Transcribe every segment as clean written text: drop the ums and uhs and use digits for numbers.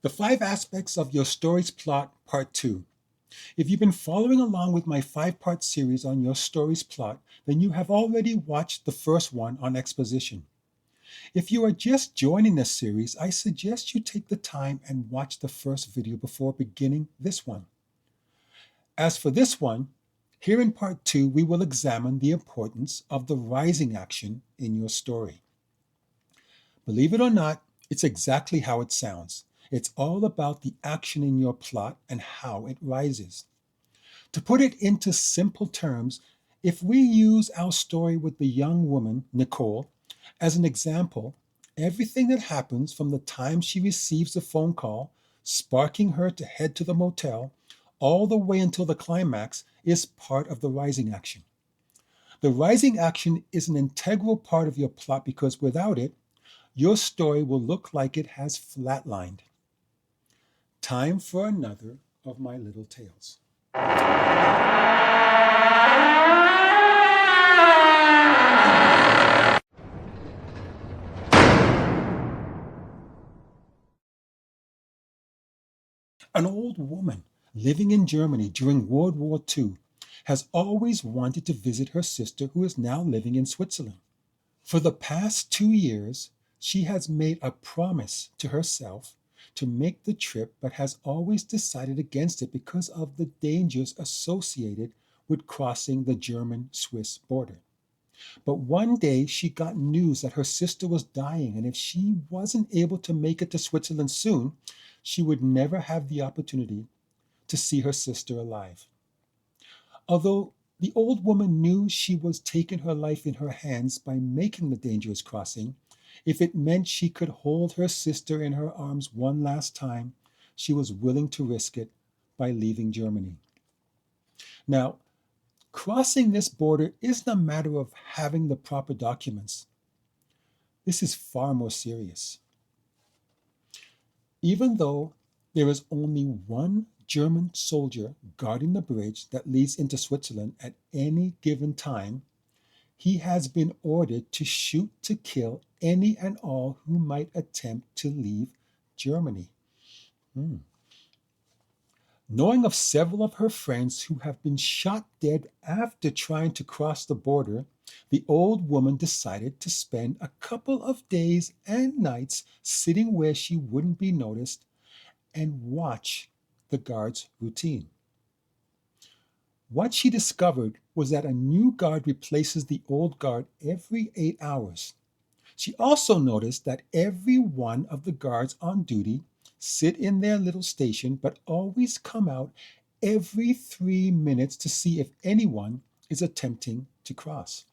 The 5 aspects of your story's plot, part 2. If you've been following along with my 5-part series on your story's plot, then you have already watched the first one on exposition. If you are just joining this series, I suggest you take the time and watch the first video before beginning this one. As for this one, here in part 2, we will examine the importance of the rising action in your story. Believe it or not, it's exactly how it sounds. It's all about the action in your plot and how it rises. To put it into simple terms, if we use our story with the young woman, Nicole, as an example, everything that happens from the time she receives a phone call, sparking her to head to the motel, all the way until the climax is part of the rising action. The rising action is an integral part of your plot because without it, your story will look like it has flatlined. Time for another of my little tales. An old woman living in Germany during World War II has always wanted to visit her sister who is now living in Switzerland. For the past 2 years, she has made a promise to herself to make the trip, but has always decided against it because of the dangers associated with crossing the German-Swiss border. But one day she got news that her sister was dying, and if she wasn't able to make it to Switzerland soon, she would never have the opportunity to see her sister alive. Although the old woman knew she was taking her life in her hands by making the dangerous crossing, if it meant she could hold her sister in her arms one last time, she was willing to risk it by leaving Germany. Now, crossing this border isn't a matter of having the proper documents. This is far more serious. Even though there is only one German soldier guarding the bridge that leads into Switzerland at any given time, he has been ordered to shoot to kill any and all who might attempt to leave Germany. Knowing of several of her friends who have been shot dead after trying to cross the border, the old woman decided to spend a couple of days and nights sitting where she wouldn't be noticed and watch the guard's routine. What she discovered was that a new guard replaces the old guard every 8 hours. She also noticed that every one of the guards on duty sit in their little station but always come out every 3 minutes to see if anyone is attempting to cross.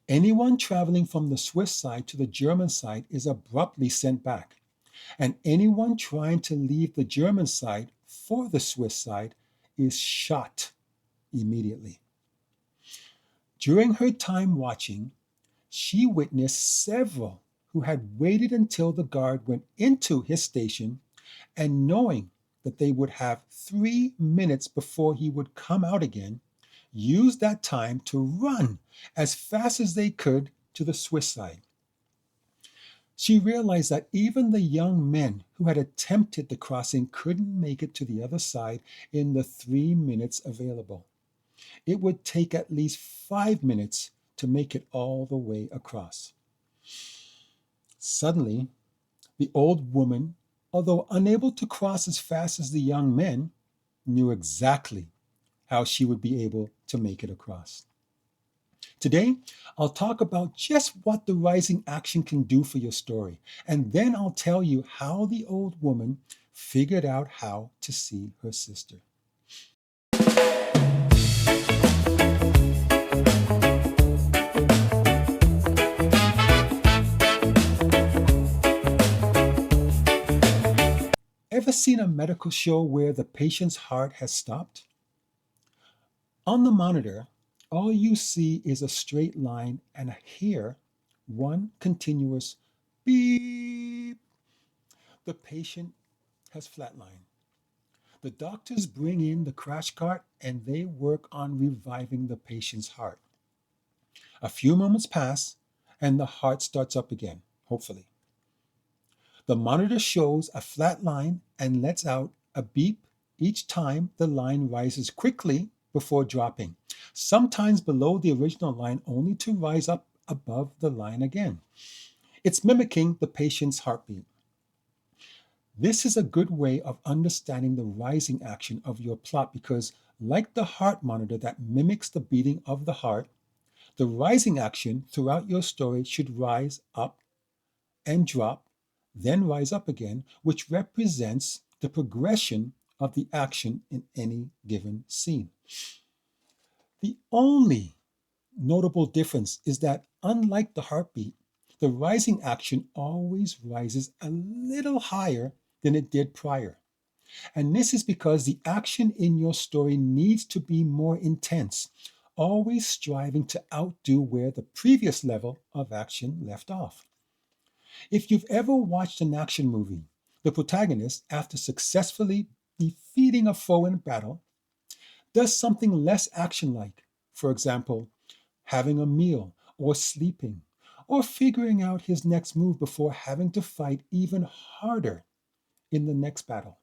Anyone traveling from the Swiss side to the German side is abruptly sent back, and anyone trying to leave the German side for the Swiss side is shot immediately. During her time watching, she witnessed several who had waited until the guard went into his station and knowing that they would have 3 minutes before he would come out again, used that time to run as fast as they could to the Swiss side. She realized that even the young men who had attempted the crossing couldn't make it to the other side in the 3 minutes available. It would take at least 5 minutes to make it all the way across. Suddenly, the old woman, although unable to cross as fast as the young men, knew exactly how she would be able to make it across. Today, I'll talk about just what the rising action can do for your story, and then I'll tell you how the old woman figured out how to see her sister. Ever seen a medical show where the patient's heart has stopped? On the monitor, all you see is a straight line and hear one continuous beep. The patient has flatlined. The doctors bring in the crash cart and they work on reviving the patient's heart. A few moments pass and the heart starts up again, hopefully. The monitor shows a flat line and lets out a beep each time the line rises quickly before dropping, sometimes below the original line only to rise up above the line again. It's mimicking the patient's heartbeat. This is a good way of understanding the rising action of your plot because, like the heart monitor that mimics the beating of the heart, the rising action throughout your story should rise up and drop, then rise up again, which represents the progression of the action in any given scene. The only notable difference is that, unlike the heartbeat, the rising action always rises a little higher than it did prior. And this is because the action in your story needs to be more intense, always striving to outdo where the previous level of action left off. If you've ever watched an action movie, the protagonist, after successfully defeating a foe in battle, does something less action like. For example, having a meal, or sleeping, or figuring out his next move before having to fight even harder in the next battle.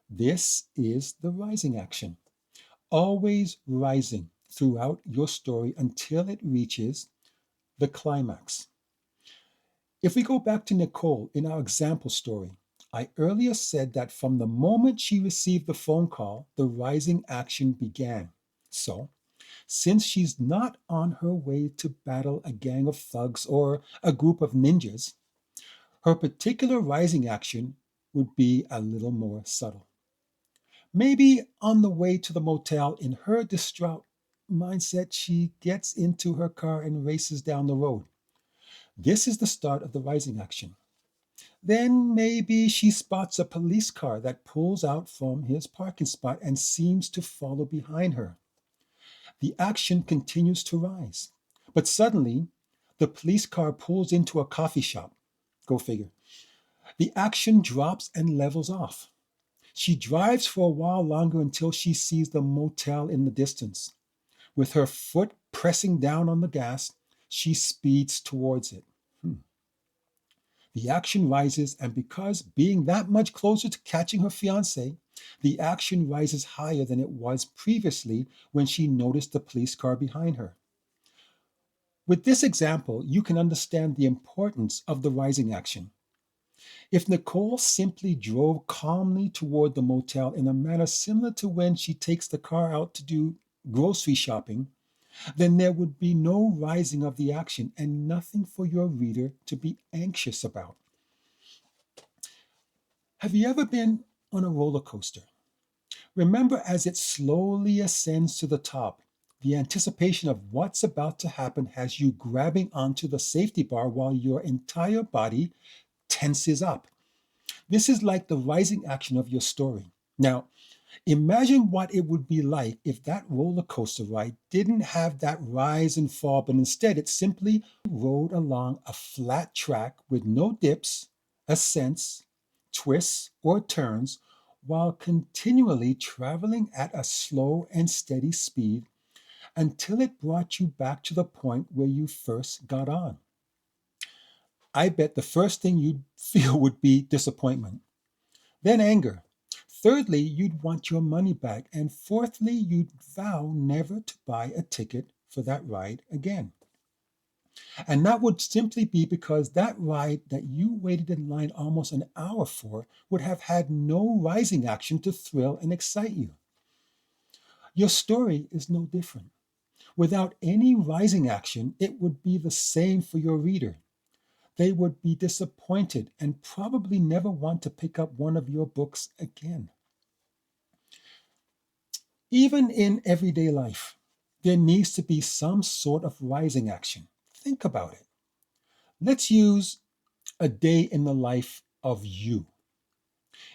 This is the rising action, always rising throughout your story until it reaches the climax. If we go back to Nicole in our example story, I earlier said that from the moment she received the phone call, the rising action began. So, since she's not on her way to battle a gang of thugs or a group of ninjas, her particular rising action would be a little more subtle. Maybe on the way to the motel, in her distraught mindset, she gets into her car and races down the road. This is the start of the rising action. Then maybe she spots a police car that pulls out from his parking spot and seems to follow behind her. The action continues to rise. But suddenly, the police car pulls into a coffee shop. Go figure. The action drops and levels off. She drives for a while longer until she sees the motel in the distance. With her foot pressing down on the gas, she speeds towards it. The action rises, and because being that much closer to catching her fiance, the action rises higher than it was previously when she noticed the police car behind her. With this example, you can understand the importance of the rising action. If Nicole simply drove calmly toward the motel in a manner similar to when she takes the car out to do grocery shopping, then there would be no rising of the action and nothing for your reader to be anxious about. Have you ever been on a roller coaster? Remember, as it slowly ascends to the top, the anticipation of what's about to happen has you grabbing onto the safety bar while your entire body tenses up. This is like the rising action of your story. Now, imagine what it would be like if that roller coaster ride didn't have that rise and fall, but instead it simply rode along a flat track with no dips, ascents, twists, or turns, while continually traveling at a slow and steady speed until it brought you back to the point where you first got on. I bet the first thing you'd feel would be disappointment, then anger. Thirdly, you'd want your money back. And fourthly, you'd vow never to buy a ticket for that ride again. And that would simply be because that ride that you waited in line almost an hour for would have had no rising action to thrill and excite you. Your story is no different. Without any rising action, it would be the same for your reader. They would be disappointed and probably never want to pick up one of your books again. Even in everyday life, there needs to be some sort of rising action. Think about it. Let's use a day in the life of you.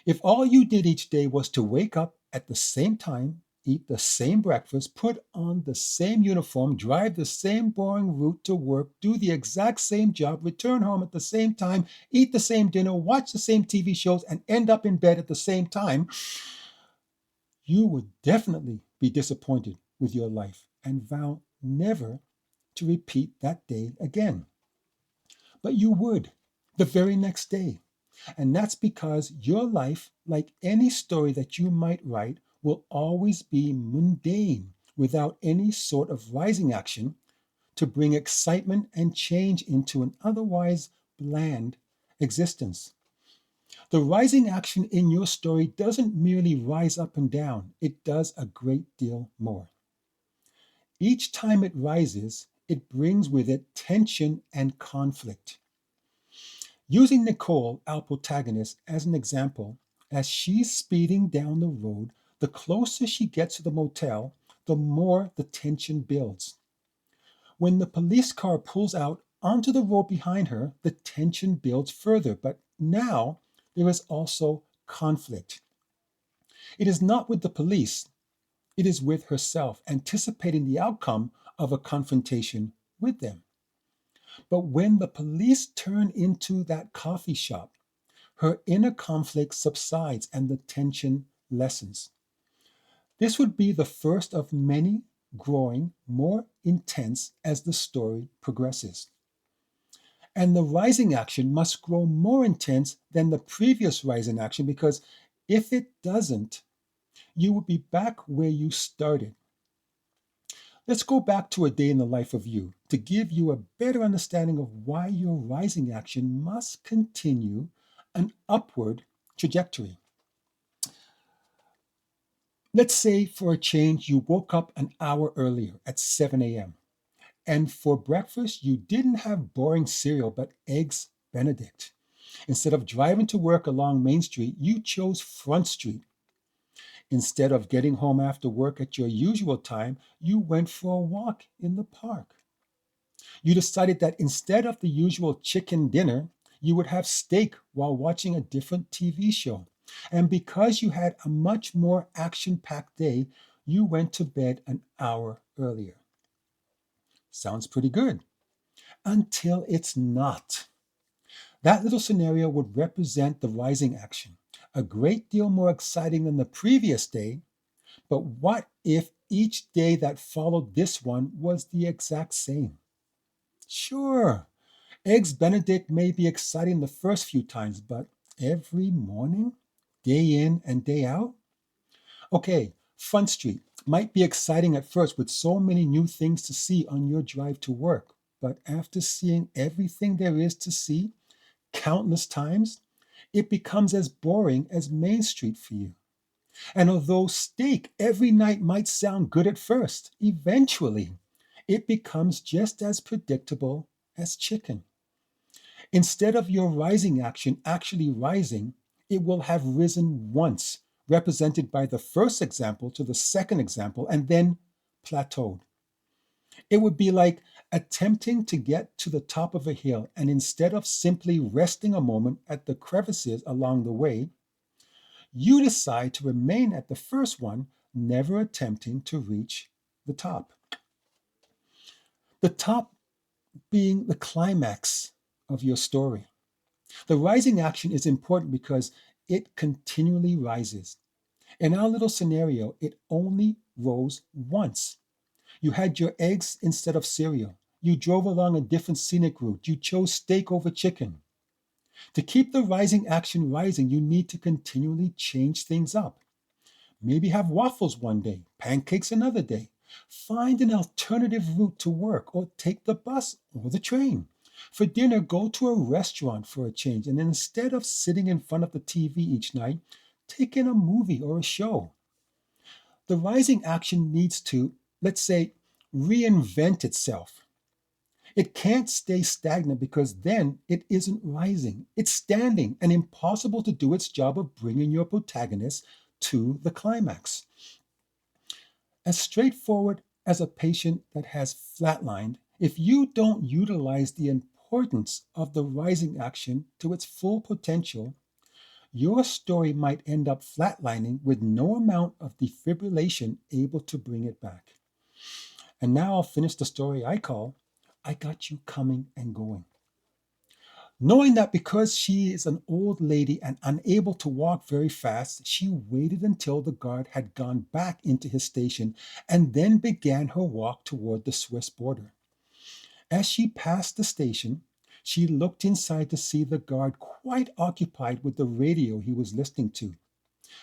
If all you did each day was to wake up at the same time, eat the same breakfast, put on the same uniform, drive the same boring route to work, do the exact same job, return home at the same time, eat the same dinner, watch the same TV shows, and end up in bed at the same time, you would definitely be disappointed with your life and vow never to repeat that day again. But you would. the very next day. And that's because your life, like any story that you might write, will always be mundane without any sort of rising action to bring excitement and change into an otherwise bland existence. The rising action in your story doesn't merely rise up and down, it does a great deal more. Each time it rises, it brings with it tension and conflict. Using Nicole, our protagonist, as an example, as she's speeding down the road, the closer she gets to the motel, the more the tension builds. When the police car pulls out onto the road behind her, the tension builds further, but now there is also conflict. It is not with the police, it is with herself, anticipating the outcome of a confrontation with them. But when the police turn into that coffee shop, her inner conflict subsides and the tension lessens. This would be the first of many, growing more intense as the story progresses. And the rising action must grow more intense than the previous rising action because if it doesn't, you will be back where you started. Let's go back to a day in the life of you to give you a better understanding of why your rising action must continue an upward trajectory. Let's say for a change, you woke up an hour earlier at 7 a.m. and for breakfast, you didn't have boring cereal but eggs Benedict. Instead of driving to work along Main Street, you chose Front Street. Instead of getting home after work at your usual time, you went for a walk in the park. You decided that instead of the usual chicken dinner, you would have steak while watching a different TV show. And because you had a much more action packed day, you went to bed an hour earlier. Sounds pretty good. Until it's not. That little scenario would represent the rising action, a great deal more exciting than the previous day. But what if each day that followed this one was the exact same? Sure, Eggs Benedict may be exciting the first few times, but every morning, day in and day out? Okay, Front Street might be exciting at first with so many new things to see on your drive to work, but after seeing everything there is to see countless times, it becomes as boring as Main Street for you. And although steak every night might sound good at first, eventually it becomes just as predictable as chicken. Instead of your rising action actually rising, it will have risen once, represented by the first example to the second example, and then plateaued. It would be like attempting to get to the top of a hill, and instead of simply resting a moment at the crevices along the way, you decide to remain at the first one, never attempting to reach the top. The top being the climax of your story. The rising action is important because it continually rises. In our little scenario, it only rose once. You had your eggs instead of cereal. You drove along a different scenic route. You chose steak over chicken. To keep the rising action rising, you need to continually change things up. Maybe have waffles one day, pancakes another day. Find an alternative route to work or take the bus or the train. For dinner, go to a restaurant for a change, and instead of sitting in front of the TV each night, take in a movie or a show. The rising action needs to, let's say, reinvent itself. It can't stay stagnant because then it isn't rising. It's standing and impossible to do its job of bringing your protagonist to the climax. As straightforward as a patient that has flatlined, if you don't utilize the importance of the rising action to its full potential, your story might end up flatlining with no amount of defibrillation able to bring it back. And now I'll finish the story I call I Got You Coming and Going. Knowing that because she is an old lady and unable to walk very fast, she waited until the guard had gone back into his station and then began her walk toward the Swiss border. As she passed the station, She looked inside to see the guard quite occupied with the radio he was listening to.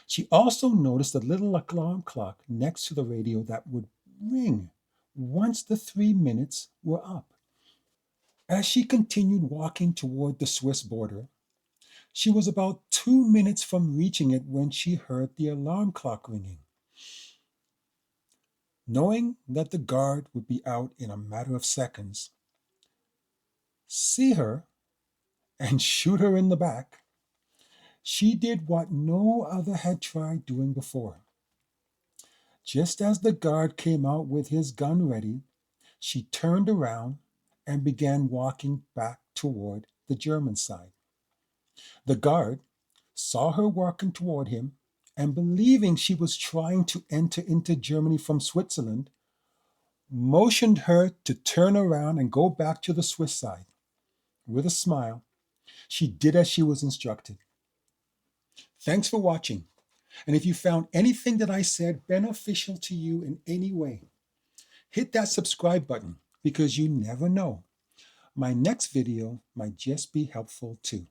She also noticed a little alarm clock next to the radio that would ring once the 3 minutes were up. As she continued walking toward the Swiss border, she was about 2 minutes from reaching it when she heard the alarm clock ringing. Knowing that the guard would be out in a matter of seconds, see her, and shoot her in the back, she did what no other had tried doing before. Just as the guard came out with his gun ready, she turned around and began walking back toward the German side. The guard saw her walking toward him, and believing she was trying to enter into Germany from Switzerland, motioned her to turn around and go back to the Swiss side. With a smile, she did as she was instructed. Thanks for watching. And if you found anything that I said beneficial to you in any way, hit that subscribe button because you never know. My next video might just be helpful too.